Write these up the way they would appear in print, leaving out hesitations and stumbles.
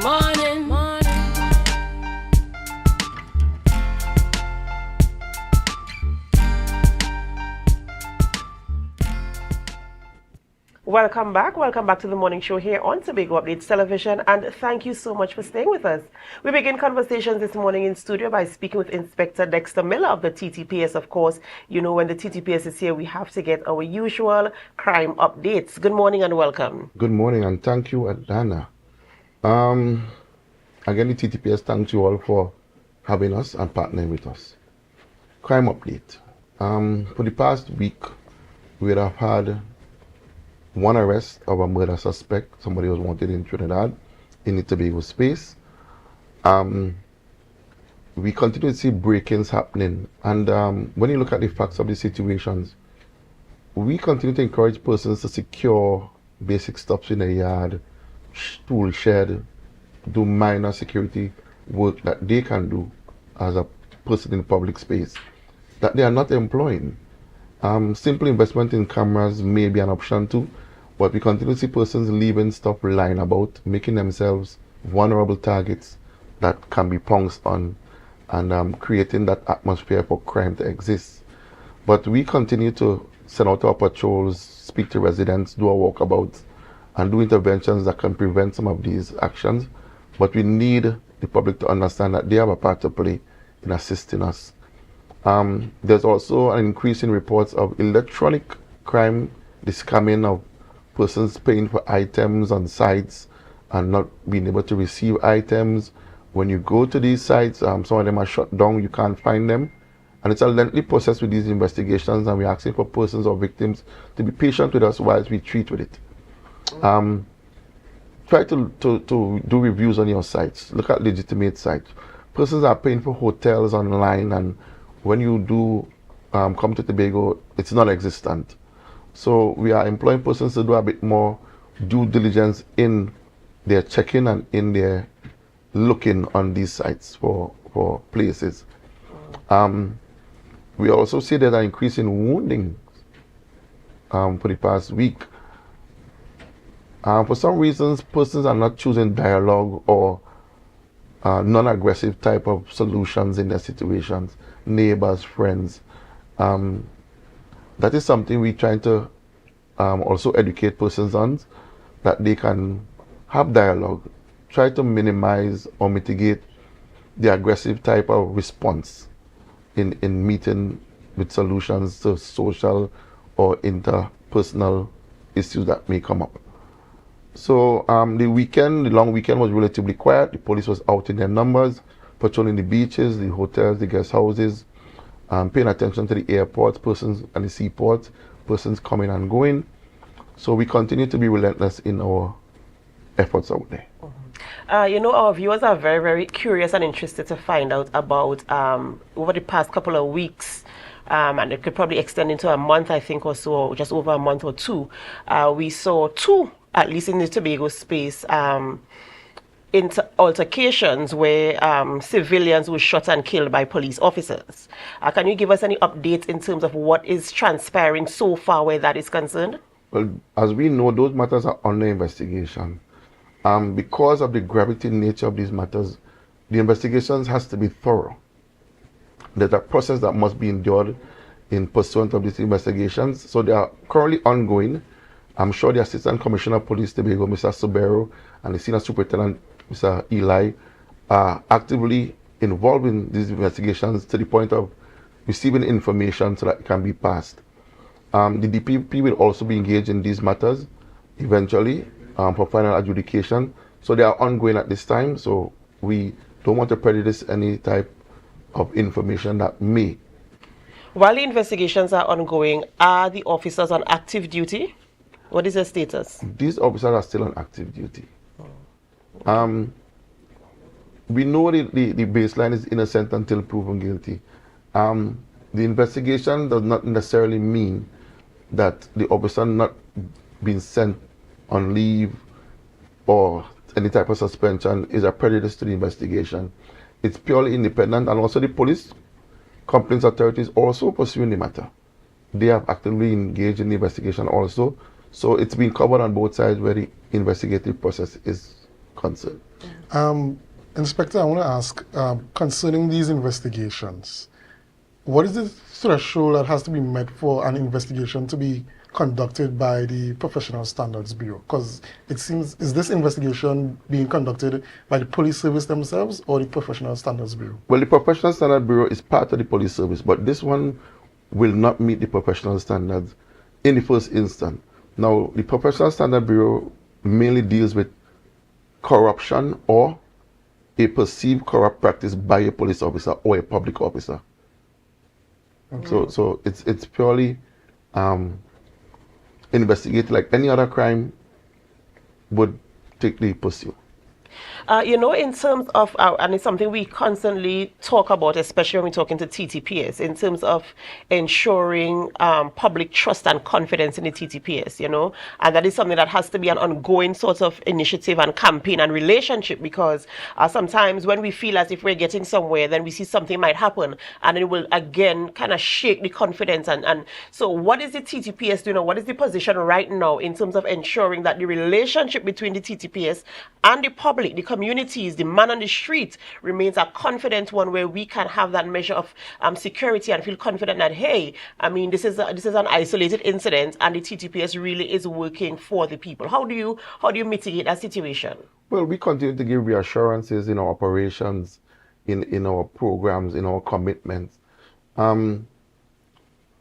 morning. Welcome back to the morning show here on Tobago Updates Television, and thank you so much for staying with us. We begin conversations this morning in studio by speaking with Inspector Dexter Miller of the T.T.P.S. Of course, you know when the T.T.P.S. is here, we have to get our usual crime updates. Good morning and welcome. Good morning and thank you, Adanna. Again, the T.T.P.S. thanks you all for having us and partnering with us. Crime update. For the past week, we have had one arrest of a murder suspect. Somebody was wanted in Trinidad in the Tobago space. We continue to see break-ins happening, and when you look at the facts of the situations, we continue to encourage persons to secure basic stuff in the yard, tool shed, do minor security work that they can do as a person in public space that they are not employing. Simple investment in cameras may be an option too, but we continue to see persons leaving stuff lying about, making themselves vulnerable targets that can be pounced on, and creating that atmosphere for crime to exist. But we continue to send out our patrols, speak to residents, do our walkabouts, and do interventions that can prevent some of these actions. But we need the public to understand that they have a part to play in assisting us. There's also an increase in reports of electronic crime, the scamming of persons paying for items on sites and not being able to receive items. When you go to these sites, some of them are shut down, you can't find them. And it's a lengthy process with these investigations, and we're asking for persons or victims to be patient with us whilst we treat with it. Try to do reviews on your sites. Look at legitimate sites. Persons are paying for hotels online, and when you do come to Tobago, it's non-existent. So we are employing persons to do a bit more due diligence in their checking and in their looking on these sites for places. We also see that an increase in wounding for the past week. For some reasons, persons are not choosing dialogue or non-aggressive type of solutions in their situations, neighbors, friends. That is something we're trying to also educate persons on, that they can have dialogue, try to minimize or mitigate the aggressive type of response in meeting with solutions to social or interpersonal issues that may come up. So the long weekend was relatively quiet. The police was out in their numbers, patrolling the beaches, the hotels, the guest houses, paying attention to the airports, persons and the seaports, persons coming and going. So we continue to be relentless in our efforts out there. You know, our viewers are very, very curious and interested to find out about over the past couple of weeks, and it could probably extend into a month, I think, or so, or just over a month or two. We saw two, at least in the Tobago space, altercations where civilians were shot and killed by police officers. Can you give us any updates in terms of what is transpiring so far where that is concerned? Well, as we know, those matters are under investigation. Because of the gravity nature of these matters, the investigations has to be thorough. There's a process that must be endured in pursuant of these investigations. So they are currently ongoing. I'm sure the Assistant Commissioner of Police Tobago, Mr. Tobago, and the Senior Superintendent, Mr. Eli, are actively involved in these investigations to the point of receiving information so that it can be passed. The DPP will also be engaged in these matters eventually for final adjudication. So they are ongoing at this time, so we don't want to prejudice any type of information that may. While the investigations are ongoing, are the officers on active duty? What is their status? These officers are still on active duty. We know the baseline is innocent until proven guilty. The investigation does not necessarily mean that the officer not being sent on leave or any type of suspension is a prejudice to the investigation. It's purely independent, and also the police complaints authorities also pursuing the matter. They have actively engaged in the investigation also. So it's been covered on both sides where the investigative process is concern. Inspector, I want to ask, concerning these investigations, what is the threshold that has to be met for an investigation to be conducted by the Professional Standards Bureau? Because it seems, is this investigation being conducted by the police service themselves or the Professional Standards Bureau? Well, the Professional Standards Bureau is part of the police service, but this one will not meet the professional standards in the first instance. Now, the Professional Standards Bureau mainly deals with corruption or a perceived corrupt practice by a police officer or a public officer. Okay. So it's purely investigated like any other crime would take the pursuit. You know, in terms of, and it's something we constantly talk about, especially when we're talking to T.T.P.S, in terms of ensuring public trust and confidence in the T.T.P.S, you know, and that is something that has to be an ongoing sort of initiative and campaign and relationship, because sometimes when we feel as if we're getting somewhere, then we see something might happen, and it will again kind of shake the confidence. And so what is the T.T.P.S doing, or what is the position right now in terms of ensuring that the relationship between the T.T.P.S and the public, the communities, the man on the street, remains a confident one where we can have that measure of security and feel confident that, hey, I mean, this is an isolated incident and the T.T.P.S really is working for the people. How do you mitigate that situation? Well, we continue to give reassurances in our operations, in our programs, in our commitments. An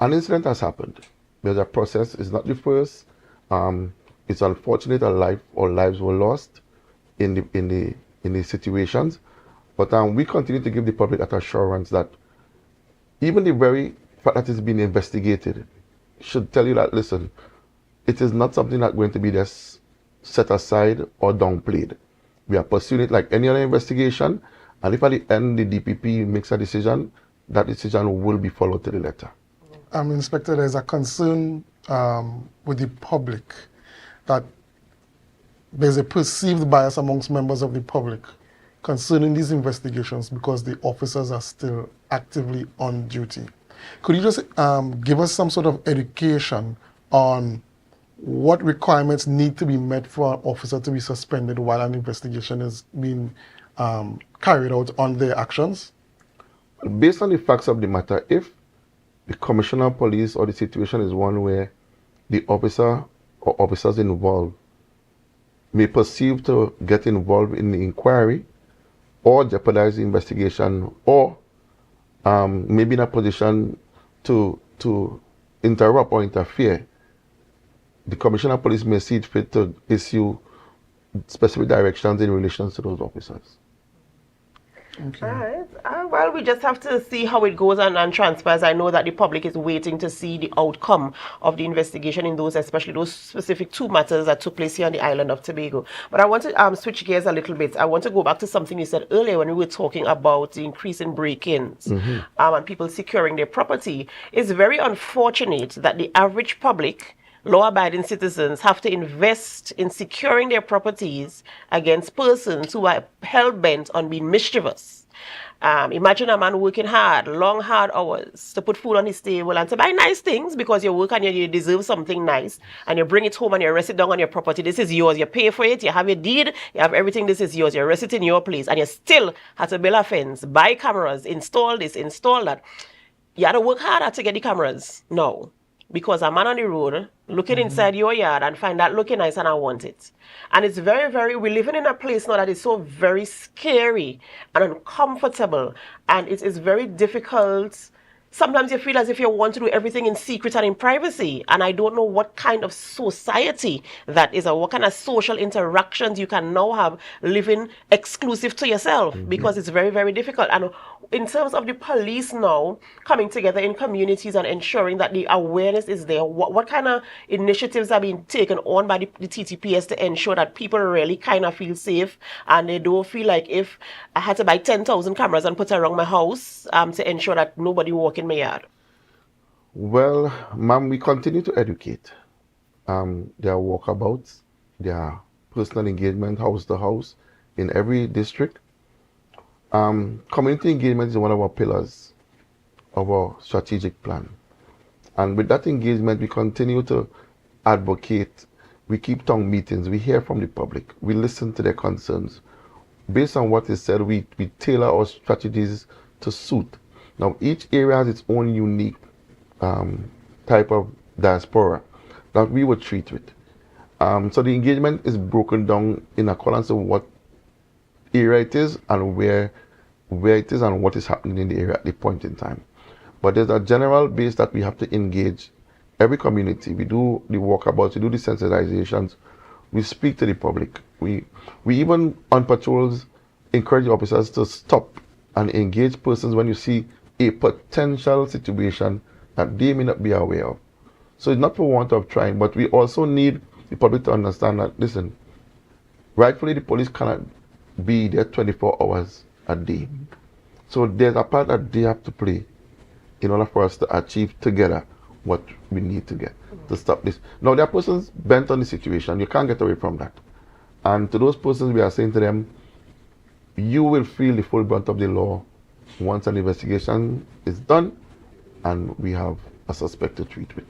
incident has happened. There's a process. It's not the first. It's unfortunate lives were lost in the situations, but we continue to give the public that assurance that even the very fact that it's being investigated should tell you that, listen, it is not something that's going to be just set aside or downplayed. We are pursuing it like any other investigation, and if at the end the DPP makes a decision, that decision will be followed to the letter. Inspector, there's a concern with the public that there's a perceived bias amongst members of the public concerning these investigations because the officers are still actively on duty. Could you just give us some sort of education on what requirements need to be met for an officer to be suspended while an investigation is being carried out on their actions? Based on the facts of the matter, if the commissioner of police or the situation is one where the officer or officers involved may perceive to get involved in the inquiry or jeopardize the investigation, or maybe in a position to interrupt or interfere, the commissioner of police may see it fit to issue specific directions in relation to those officers. Okay. All right. Well, we just have to see how it goes and transpires. I know that the public is waiting to see the outcome of the investigation in those, especially those specific two matters that took place here on the island of Tobago. But I want to switch gears a little bit. I want to go back to something you said earlier when we were talking about the increase in break-ins and people securing their property. It's very unfortunate that the average public, law-abiding citizens, have to invest in securing their properties against persons who are hell-bent on being mischievous. Imagine a man working hard, long, hard hours to put food on his table and to buy nice things because you work and you deserve something nice, and you bring it home and you rest it down on your property. This is yours. You pay for it. You have your deed. You have everything. This is yours. You rest it in your place, and you still have to build a fence, buy cameras, install this, install that. You have to work harder to get the cameras. No. Because a man on the road looking inside your yard and find that looking nice and I want it. And it's very, we're living in a place now that is so very scary and uncomfortable. And it is very difficult. Sometimes you feel as if you want to do everything in secret and in privacy. And I don't know what kind of society that is, or what kind of social interactions you can now have living exclusive to yourself, because it's very, very difficult. And in terms of the police now coming together in communities and ensuring that the awareness is there, what kind of initiatives are being taken on by the T.T.P.S to ensure that people really kind of feel safe and they don't feel like if I had to buy 10,000 cameras and put around my house to ensure that nobody walk in my yard? Well, ma'am, we continue to educate. There are walkabouts, there are personal engagement house to house in every district. Community engagement is one of our pillars of our strategic plan. And with that engagement, we continue to advocate we keep town meetings, we hear from the public, we listen to their concerns. Based on what is said, we tailor our strategies to suit. Now, each area has its own unique type of diaspora that we would treat with. So the engagement is broken down in accordance with what area it is and where it is and what is happening in the area at the point in time. But there's a general base that we have to engage every community. We do the walkabouts, we do the sensitizations, we speak to the public. We even on patrols encourage officers to stop and engage persons when you see a potential situation that they may not be aware of. So it's not for want of trying, but we also need the public to understand that, listen, rightfully the police cannot be there 24 hours a day. So there's a part that they have to play in order for us to achieve together what we need to get to stop this. Now, there are persons bent on the situation. You can't get away from that. And to those persons, we are saying to them, you will feel the full brunt of the law once an investigation is done and we have a suspect to treat with.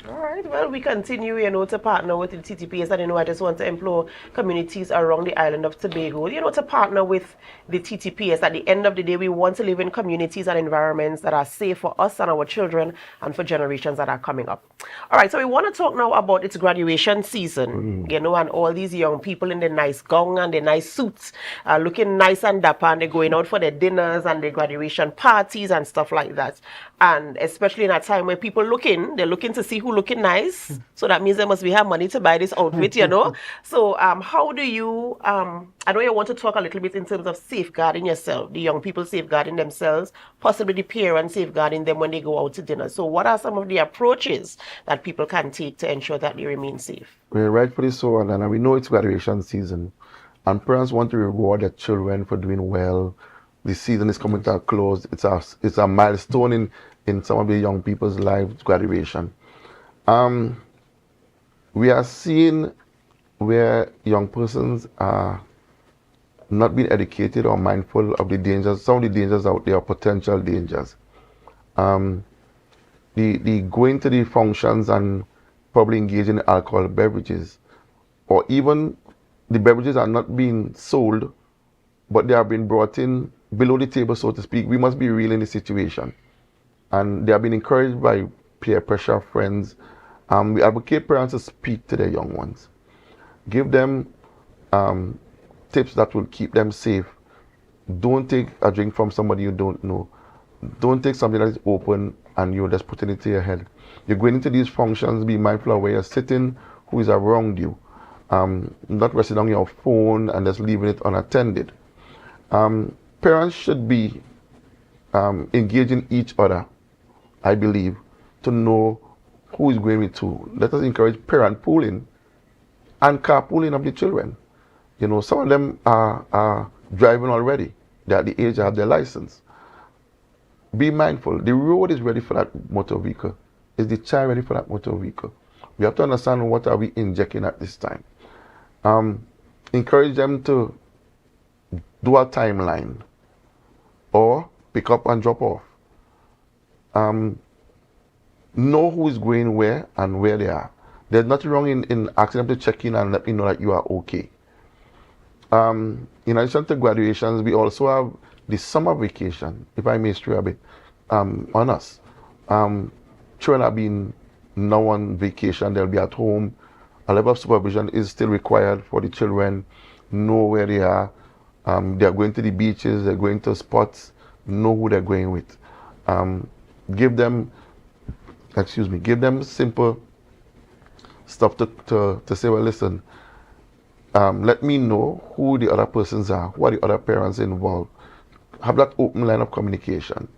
All right, well, we continue, to partner with the T.T.P.S. and, I just want to implore communities around the island of Tobago, to partner with the T.T.P.S. At the end of the day, we want to live in communities and environments that are safe for us and our children and for generations that are coming up. All right, so we want to talk now about its graduation season, and all these young people in the nice gown and the nice suits, looking nice and dapper, and they're going out for their dinners and their graduation parties and stuff like that. And especially in a time where people they're looking to see who looking nice. So that means they must have money to buy this outfit, So how do you, I know you want to talk a little bit in terms of safeguarding yourself, the young people safeguarding themselves, possibly the parents safeguarding them when they go out to dinner. So what are some of the approaches that people can take to ensure that they remain safe? Well, rightfully so, Adanna. We know it's graduation season, and parents want to reward their children for doing well. The season is coming to a close. It's a milestone in some of the young people's lives, graduation. We are seeing where young persons are not being educated or mindful of the dangers, some of the dangers out there, potential dangers. The going to the functions and probably engaging in alcohol beverages, or even the beverages are not being sold, but they are being brought in below the table, so to speak. We must be real in the situation. And they have been encouraged by peer pressure, friends. We advocate parents to speak to their young ones. Give them tips that will keep them safe. Don't take a drink from somebody you don't know. Don't take something that is open and you're just putting it to your head. You're going into these functions, be mindful of where you're sitting, who is around you. Not resting on your phone and just leaving it unattended. Parents should be engaging each other, I believe, to know who is going with who. Let us encourage parent pooling and carpooling of the children. Some of them are driving already. They're at the age to have their license. Be mindful. The road is ready for that motor vehicle. Is the child ready for that motor vehicle? We have to understand what are we injecting at this time. Encourage them to do a timeline or pick up and drop off. Know who is going where and where they are. There's nothing wrong in asking them to check in and let me know that you are okay. In addition to graduations, we also have the summer vacation, if I may stray a bit, on us. Children are being now on vacation, they'll be at home. A level of supervision is still required for the children. Know where they are. They're going to the beaches, they're going to spots, know who they're going with. Give them simple stuff to say, well, listen, let me know who the other persons are, who are the other parents involved. Have that open line of communication.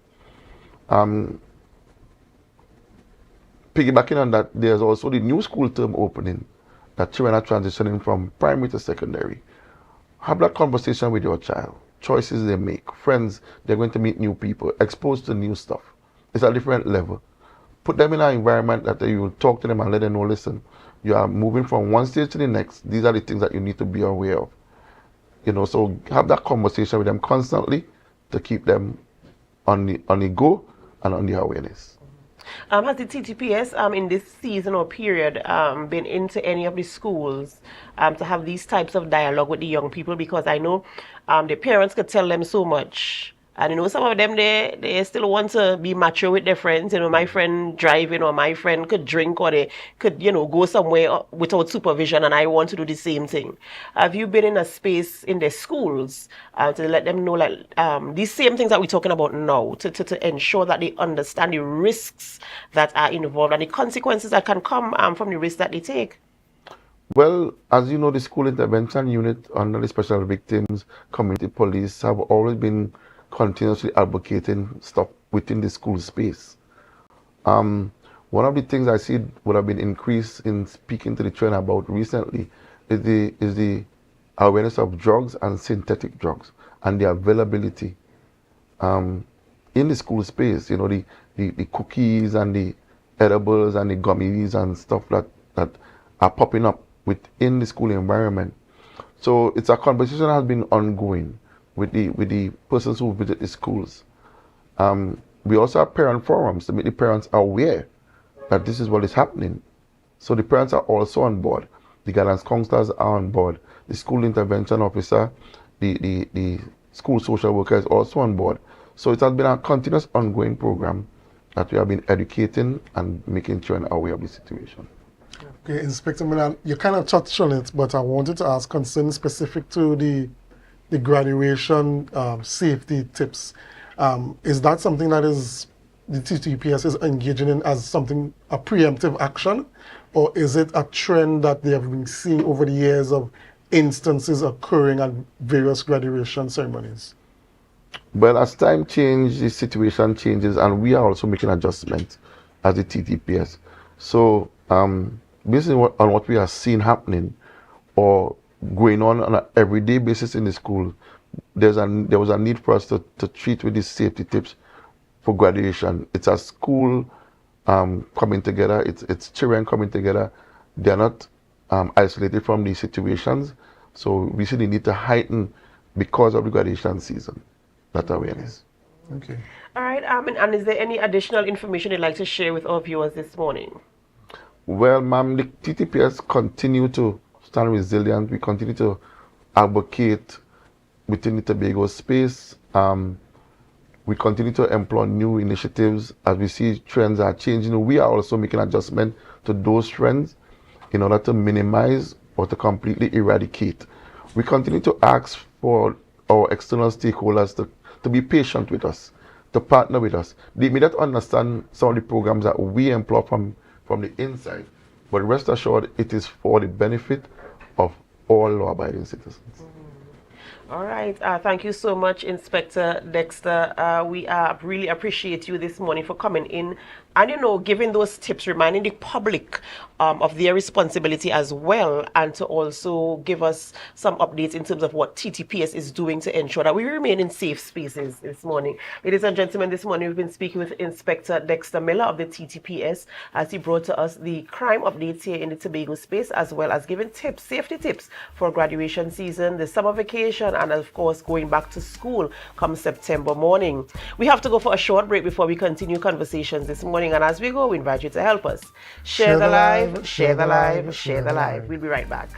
Piggybacking on that, there's also the new school term opening that children are transitioning from primary to secondary. Have that conversation with your child. Choices they make, friends, they're going to meet new people, exposed to new stuff. It's a different level. Put them in an environment that you will talk to them and let them know, listen, you are moving from one stage to the next. These are the things that you need to be aware of. So have that conversation with them constantly to keep them on the go and on the awareness. Has the T.T.P.S. In this season or period been into any of the schools to have these types of dialogue with the young people? Because I know the parents could tell them so much. And some of them they still want to be macho with their friends. My friend driving, or my friend could drink, or they could, go somewhere without supervision, and I want to do the same thing. Have you been in a space in the schools to let them know these same things that we're talking about now, to ensure that they understand the risks that are involved and the consequences that can come from the risks that they take? Well, as you know, the school intervention unit under the Special Victims Community Police have always been continuously advocating stuff within the school space. One of the things I see would have been increased in speaking to the children about recently is the awareness of drugs and synthetic drugs and the availability in the school space. The cookies and the edibles and the gummies and stuff that are popping up within the school environment. So it's a conversation that has been ongoing with the persons who visit the schools. We also have parent forums to make the parents aware that this is what is happening. So the parents are also on board. The guidance counselors are on board. The school intervention officer, the school social worker is also on board. So it has been a continuous ongoing program that we have been educating and making children aware of the situation. Okay, Inspector Milan, you kind of touched on it, but I wanted to ask concern specific to the graduation safety tips. Is that something that the T.T.P.S. is engaging in as a preemptive action, or is it a trend that they have been seeing over the years of instances occurring at various graduation ceremonies? Well, as time changes, the situation changes, and we are also making adjustments as the T.T.P.S. So, based on what we are seeing happening or going on an everyday basis in the school, there was a need for us to treat with these safety tips for graduation. It's a school coming together. It's children coming together. They're not isolated from these situations. So we see the need to heighten, because of the graduation season, that awareness. Okay. All right. And is there any additional information you'd like to share with our viewers this morning? Well, ma'am, the T.T.P.S. continue to stand resilient. We continue to advocate within the Tobago space. We continue to employ new initiatives as we see trends are changing. We are also making adjustment to those trends in order to minimize or to completely eradicate. We continue to ask for our external stakeholders to be patient with us, to partner with us. They may not understand some of the programs that we employ from the inside, but rest assured it is for the benefit of all law-abiding citizens. All right. Thank you so much, Inspector Dexter. We really appreciate you this morning for coming in and, giving those tips, reminding the public of their responsibility as well, and to also give us some updates in terms of what T.T.P.S. is doing to ensure that we remain in safe spaces this morning. Ladies and gentlemen, this morning we've been speaking with Inspector Dexter Miller of the T.T.P.S. as he brought to us the crime updates here in the Tobago space, as well as giving tips, safety tips for graduation season, the summer vacation, and of course going back to school come September morning. We have to go for a short break before we continue conversations this morning, and as we go, we invite you to help us. Share the live, share the live, share the live. We'll be right back.